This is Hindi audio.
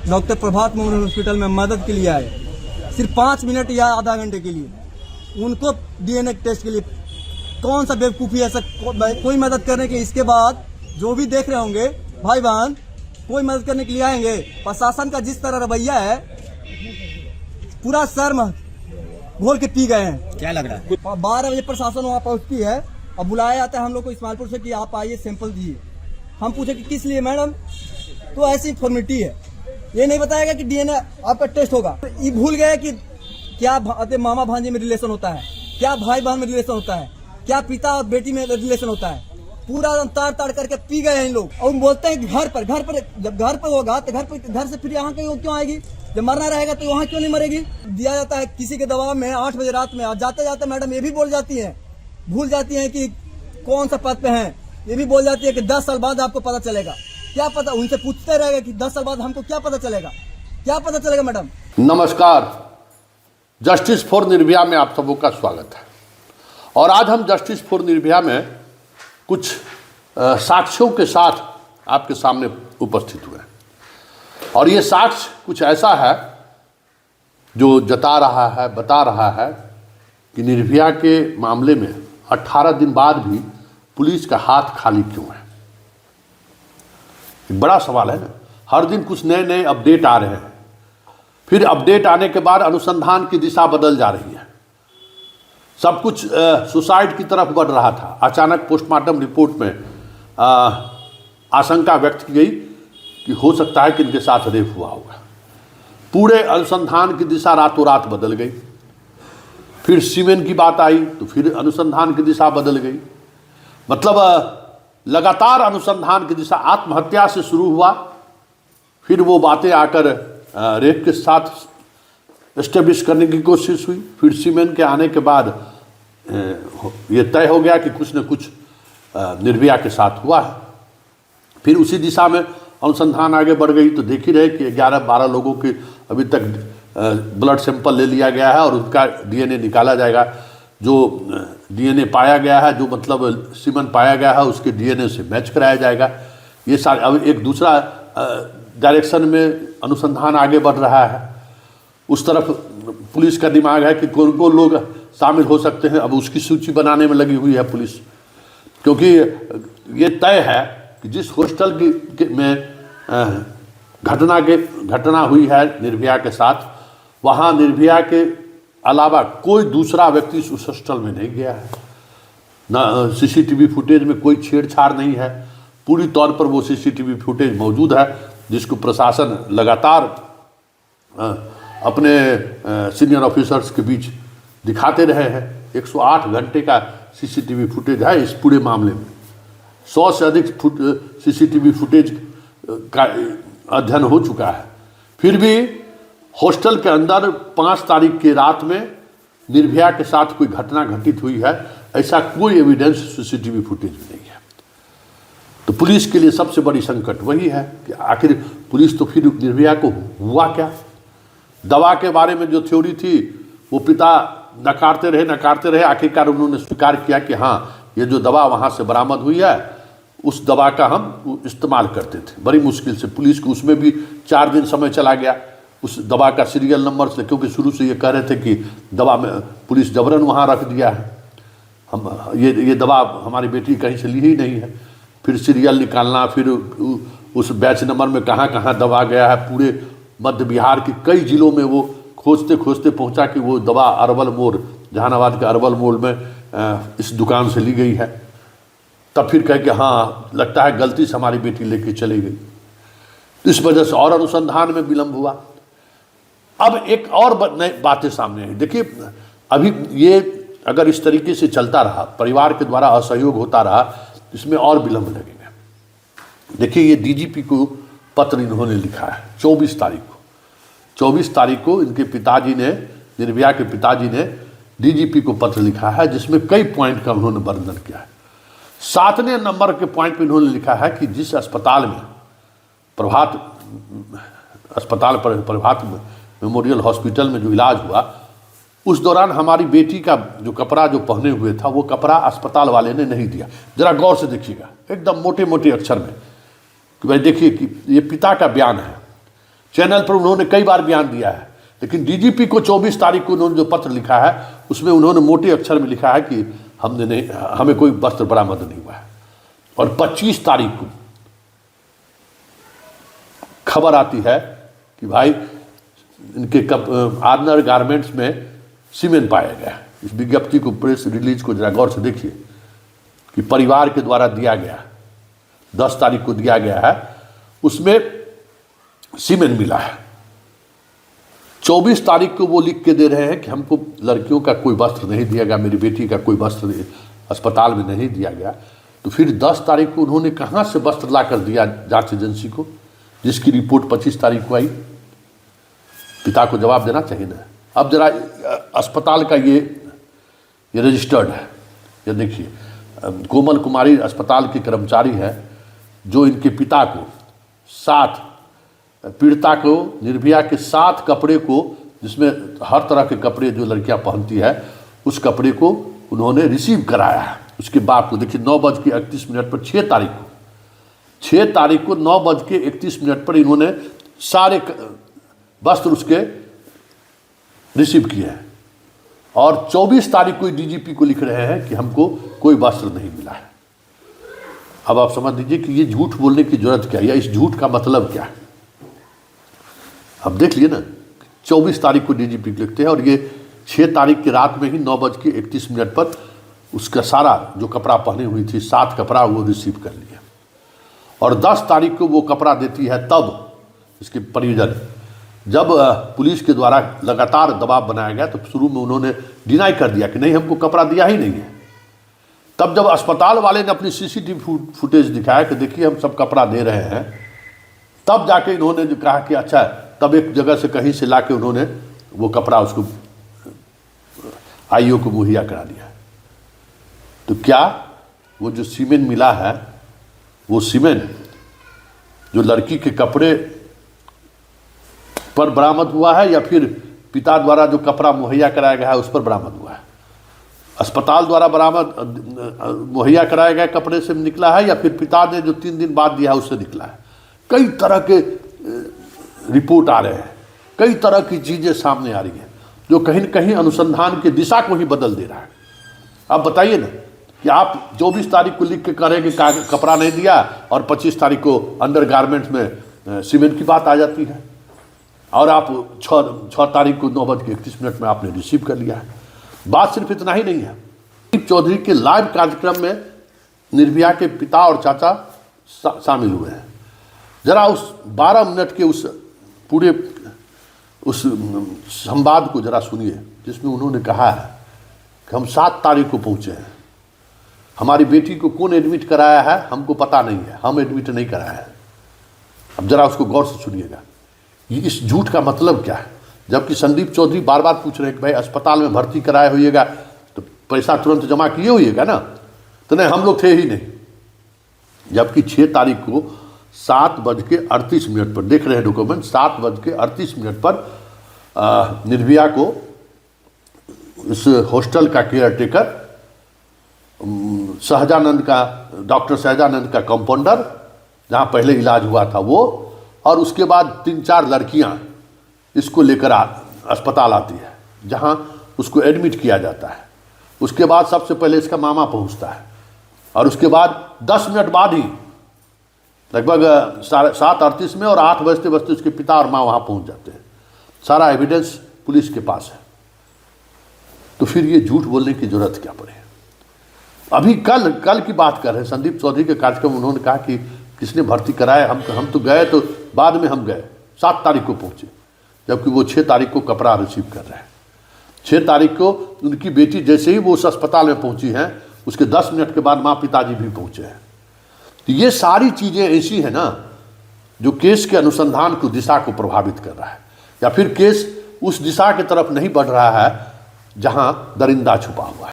डॉक्टर प्रभात मेमोरियल हॉस्पिटल में मदद के लिए आए, सिर्फ 5 मिनट या आधा घंटे के लिए। उनको डीएनए टेस्ट के लिए कौन सा बेवकूफ़ी है, कोई मदद करने के। इसके बाद जो भी देख रहे होंगे भाई बहन, कोई मदद करने के लिए आएंगे। प्रशासन का जिस तरह रवैया है, पूरा सर घोल के पी गए हैं। क्या लग रहा है? 12 बजे प्रशासन वहाँ पहुँचती है और बुलाया जाता है हम लोग को इस्माइलपुर से कि आप आइए सैंपल दीजिए। हम पूछे कि किस लिए मैडम, तो ऐसी फॉर्मेलिटी है, ये नहीं बताएगा कि डीएनए आपका टेस्ट होगा। ये भूल गए कि क्या मामा भांजे में रिलेशन होता है, क्या भाई बहन में रिलेशन होता है, क्या पिता और बेटी में रिलेशन होता है। पूरा ताड़ ताड़ करके पी गए हैं इन लोग। और बोलते हैं कि घर पर जब घर पर होगा तो घर से फिर यहाँ क्यों आएगी? जब मरना रहेगा तो वहाँ क्यों नहीं मरेगी? दिया जाता है किसी के दबाव में 8 बजे रात में। जाते जाते मैडम ये भी बोल जाती हैं, भूल जाती हैं कि कौन सा पद पे हैं। ये भी बोल जाती है कि 10 साल बाद आपको पता चलेगा। क्या पता, उनसे पूछते रहेगा कि 10 साल बाद हमको क्या पता चलेगा, क्या पता चलेगा मैडम? नमस्कार, जस्टिस फॉर निर्भया में आप सबों का स्वागत है। और आज हम जस्टिस फॉर निर्भया में कुछ साक्ष्यों के साथ आपके सामने उपस्थित हुए हैं। और ये साक्ष्य कुछ ऐसा है जो जता रहा है, बता रहा है कि निर्भया के मामले में 18 दिन बाद भी पुलिस का हाथ खाली क्यों है। एक बड़ा सवाल है ना। हर दिन कुछ नए नए अपडेट आ रहे हैं, फिर अपडेट आने के बाद अनुसंधान की दिशा बदल जा रही है। सब कुछ सुसाइड की तरफ बढ़ रहा था। अचानक पोस्टमार्टम रिपोर्ट में आशंका व्यक्त की गई कि हो सकता है कि इनके साथ रेप हुआ होगा। पूरे अनुसंधान की दिशा रातों रात बदल गई। फिर सीमेन की बात आई तो फिर अनुसंधान की दिशा बदल गई। मतलब लगातार अनुसंधान की दिशा आत्महत्या से शुरू हुआ, फिर वो बातें आकर रेप के साथ एस्टेब्लिश करने की कोशिश हुई। फिर सीमेन के आने के बाद ये तय हो गया कि कुछ न कुछ निर्भया के साथ हुआ है। फिर उसी दिशा में अनुसंधान आगे बढ़ गई तो देख ही रहे कि 11-12 लोगों के अभी तक ब्लड सैंपल ले लिया गया है और उनका डीएनए निकाला जाएगा। जो डीएनए पाया गया है, जो मतलब सीमेन पाया गया है, उसके डीएनए से मैच कराया जाएगा। ये सारे अब एक दूसरा डायरेक्शन में अनुसंधान आगे बढ़ रहा है। उस तरफ पुलिस का दिमाग है कि कौन कौन लोग शामिल हो सकते हैं, अब उसकी सूची बनाने में लगी हुई है पुलिस। क्योंकि ये तय है कि जिस हॉस्टल में घटना हुई है निर्भया के साथ, वहाँ निर्भया के अलावा कोई दूसरा व्यक्ति उस हॉस्टल में नहीं गया है। ना सीसीटीवी फुटेज में कोई छेड़छाड़ नहीं है। पूरी तौर पर वो सीसीटीवी फुटेज मौजूद है, जिसको प्रशासन लगातार अपने सीनियर ऑफिसर्स के बीच दिखाते रहे हैं। 108 घंटे का सीसीटीवी फुटेज है इस पूरे मामले में। 100 से अधिक सीसीटीवी फुटेज का अध्ययन हो चुका है। फिर भी हॉस्टल के अंदर 5 तारीख की रात में निर्भया के साथ कोई घटना घटित हुई है, ऐसा कोई एविडेंस सीसीटीवी फुटेज में नहीं है। तो पुलिस के लिए सबसे बड़ी संकट वही है कि आखिर पुलिस तो फिर निर्भया को हुआ क्या। दवा के बारे में जो थ्योरी थी वो पिता नकारते रहे। आखिरकार उन्होंने स्वीकार किया कि हाँ, ये जो दवा वहाँ से बरामद हुई है, उस दवा का हम इस्तेमाल करते थे। बड़ी मुश्किल से पुलिस को उसमें भी 4 दिन समय चला गया उस दवा का सीरियल नंबर से, क्योंकि शुरू से ये कह रहे थे कि दवा में पुलिस जबरन वहाँ रख दिया है, हम ये दवा हमारी बेटी कहीं से ली ही नहीं है। फिर सीरियल निकालना, फिर उस बैच नंबर में कहाँ कहाँ दवा गया है। पूरे मध्य बिहार के कई जिलों में वो खोजते खोजते पहुंचा कि वो दवा अरवल मोड़, जहानाबाद के अरवल मोड़ में इस दुकान से ली गई है। तब फिर कह के हाँ, लगता है गलती से हमारी बेटी लेके चली गई। इस वजह से और अनुसंधान में विलंब हुआ। अब एक और नई बातें सामने आई। देखिए, अभी ये अगर इस तरीके से चलता रहा, परिवार के द्वारा असहयोग होता रहा, इसमें और विलंब लगेगा। देखिए, ये डीजीपी को पत्र इन्होंने लिखा है 24 तारीख को। 24 तारीख को इनके पिताजी ने, निर्भया के पिताजी ने डीजीपी को पत्र लिखा है, जिसमें कई पॉइंट का उन्होंने वर्णन किया है। 7वें नंबर के पॉइंट पे इन्होंने लिखा है कि जिस अस्पताल में प्रभात मेमोरियल हॉस्पिटल में जो इलाज हुआ, उस दौरान हमारी बेटी का जो कपड़ा जो पहने हुए था, वो कपड़ा अस्पताल वाले ने नहीं दिया। जरा गौर से देखिएगा, एकदम मोटे मोटे अक्षर में कि भाई देखिए कि ये पिता का बयान है। चैनल पर उन्होंने कई बार बयान दिया है, लेकिन डीजीपी को 24 तारीख को उन्होंने जो पत्र लिखा है उसमें उन्होंने मोटे अक्षर में लिखा है कि हमें कोई वस्त्र बरामद नहीं हुआ है। और 25 तारीख को खबर आती है कि भाई इनके आर्नर गारमेंट्स में सीमेंट पाया गया। इस विज्ञप्ति को, प्रेस रिलीज को जरा गौर से देखिए कि परिवार के द्वारा दिया गया, 10 तारीख को दिया गया है, उसमें सीमेंट मिला है। 24 तारीख को वो लिख के दे रहे हैं कि हमको लड़कियों का कोई वस्त्र नहीं दिया गया, मेरी बेटी का कोई वस्त्र अस्पताल में नहीं दिया गया। तो फिर 10 तारीख को उन्होंने कहाँ से वस्त्र ला कर दिया जांच एजेंसी को, जिसकी रिपोर्ट 25 तारीख को आई? पिता को जवाब देना चाहिए ना। अब जरा अस्पताल का ये रजिस्टर्ड है, ये देखिए, कोमल कुमारी अस्पताल के कर्मचारी है जो इनके पिता को 7 पीड़िता को, निर्भया के 7 कपड़े को, जिसमें हर तरह के कपड़े जो लड़कियां पहनती है, उस कपड़े को उन्होंने रिसीव कराया है उसके बाप को। देखिए 9:31 पर 6 तारीख को 9:31 पर इन्होंने सारे वस्त्र उसके रिसीव किए हैं। और 24 तारीख को डीजीपी को लिख रहे हैं कि हमको कोई वस्त्र नहीं मिला है। अब आप समझ लीजिए कि ये झूठ बोलने की जरूरत क्या है, या इस झूठ का मतलब क्या है। अब देख लिए ना, 24 तारीख को डीजीपी लिखते हैं और ये 6 तारीख की रात में ही 9:31 पर उसका सारा जो कपड़ा पहनी हुई थी, 7 कपड़ा, वो रिसीव कर लिया। और 10 तारीख को वो कपड़ा देती है, तब इसके परिजन, जब पुलिस के द्वारा लगातार दबाव बनाया गया तो शुरू में उन्होंने डिनाई कर दिया कि नहीं, हमको कपड़ा दिया ही नहीं है। तब जब अस्पताल वाले ने अपनी सीसीटीवी फुटेज दिखाया कि देखिए हम सब कपड़ा दे रहे हैं, तब जाके इन्होंने जो कहा कि अच्छा, तब एक जगह से कहीं से लाके उन्होंने वो कपड़ा उसको आईओ को मुहैया करा दिया। तो क्या वो जो सीमेंट मिला है, वो सीमेंट जो लड़की के कपड़े पर बरामद हुआ है, या फिर पिता द्वारा जो कपड़ा मुहैया कराया गया है उस पर बरामद हुआ है? अस्पताल द्वारा बरामद मुहैया कराया गया कपड़े से निकला है, या फिर पिता ने जो 3 दिन बाद दिया है उससे निकला है? कई तरह के रिपोर्ट आ रहे हैं, कई तरह की चीज़ें सामने आ रही हैं जो कहीं न कहीं अनुसंधान की दिशा को ही बदल दे रहा है। अब बताइए ना कि आप 24 तारीख को लिख के करें कि कपड़ा नहीं दिया और 25 तारीख को अंडर गारमेंट्स में सीमेंट की बात आ जाती है, और आप 6 तारीख को 9:31 में आपने रिसीव कर लिया है। बात सिर्फ इतना ही नहीं है, संदीप चौधरी के लाइव कार्यक्रम में निर्भया के पिता और चाचा शामिल हुए हैं। जरा उस 12 मिनट के उस पूरे उस संवाद को जरा सुनिए, जिसमें उन्होंने कहा है कि हम 7 तारीख को पहुंचे हैं, हमारी बेटी को कौन एडमिट कराया है हमको पता नहीं है, हम एडमिट नहीं कराया है। अब जरा उसको गौर से सुनिएगा, ये इस झूठ का मतलब क्या है। जबकि संदीप चौधरी बार बार पूछ रहे हैं कि भाई अस्पताल में भर्ती कराया होइएगा तो पैसा तुरंत जमा किए होइएगा ना, तो नहीं, हम लोग थे ही नहीं। जबकि 6 तारीख को 7:38 पर, देख रहे हैं डॉक्यूमेंट, 7:38 पर निर्भया को इस हॉस्टल का केयर टेकर सहजानंद का, डॉक्टर सहजानंद का कंपाउंडर, जहाँ पहले इलाज हुआ था वो, और उसके बाद 3-4 लड़कियाँ इसको लेकर अस्पताल आती है, जहाँ उसको एडमिट किया जाता है। उसके बाद सबसे पहले इसका मामा पहुँचता है, और उसके बाद 10 मिनट बाद ही लगभग 7:38 में और 8 बजते उसके पिता और माँ वहाँ पहुँच जाते हैं। सारा एविडेंस पुलिस के पास है। तो फिर ये झूठ बोलने की जरूरत क्या पड़े। अभी कल की बात कर रहे हैं, संदीप चौधरी के कार्यक्रम, उन्होंने कहा कि किसने भर्ती कराया, हम तो गए, तो बाद में हम गए, 7 तारीख को पहुँचे, जबकि वो 6 तारीख को कपड़ा रिसीव कर रहे हैं। 6 तारीख को उनकी बेटी जैसे ही वो उस अस्पताल में पहुँची हैं, उसके 10 मिनट के बाद माँ पिताजी भी पहुँचे हैं। तो ये सारी चीज़ें ऐसी हैं ना जो केस के अनुसंधान को, दिशा को प्रभावित कर रहा है, या फिर केस उस दिशा की तरफ नहीं बढ़ रहा है जहाँ दरिंदा छुपा हुआ है।